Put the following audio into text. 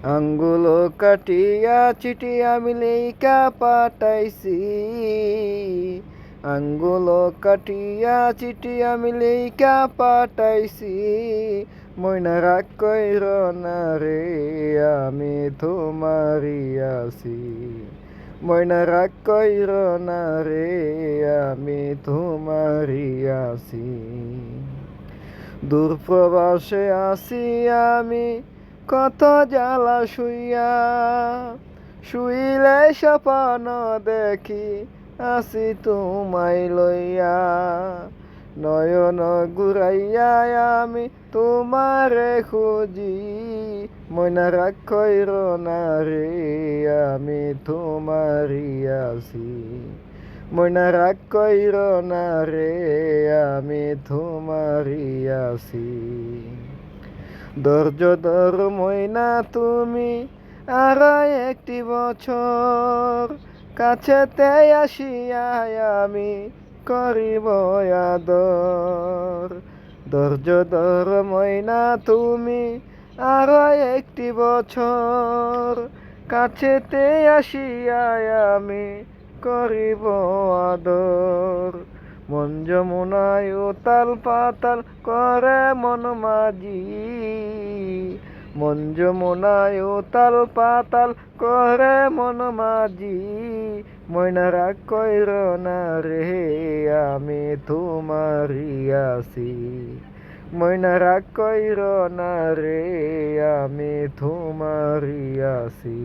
আঙ্গুলো কাটিয়া চিঠি আমি লেইকা পাঠাইছি, আঙ্গুলো কাটিয়া চিঠি আমি লেইকা পাঠাইছি। ময়না রাগ কইর না রে আমি তোমারই আছি, ময়না রাগ কইর না রে আমি তোমারই আছি। দূর প্রবাসে আছি আমি কত জ্বালা শুইয়া, শুইলে স্বপ্ন দেখি আসি তোমায় লইয়া। নয়ন ঘুরাইয়া আমি তোমারে খুঁজি, ময়না রাগ কইর না রে আমি তোমারই আছি, ময়না রাগ কইর না রে আমি তোমারই আছি। ধৈর্য ধর ময়না তুমি আর একটি বছর, কাছেতে আসিয়া আমি করিব আদর। ধৈর্য ধর ময়না তুমি আর একটি বছর, কাছেতে আসিয়া আমি করিব আদর। মন যমুনায় উতাল পাতাল করে মন মাঝি, মন যমুনায় উতাল পাতাল করে মন মাঝি। ময়না রাগ কইর না রে আমি তোমারই আছি, ময়না রাগ কইর না রে আমি তোমারই আছি।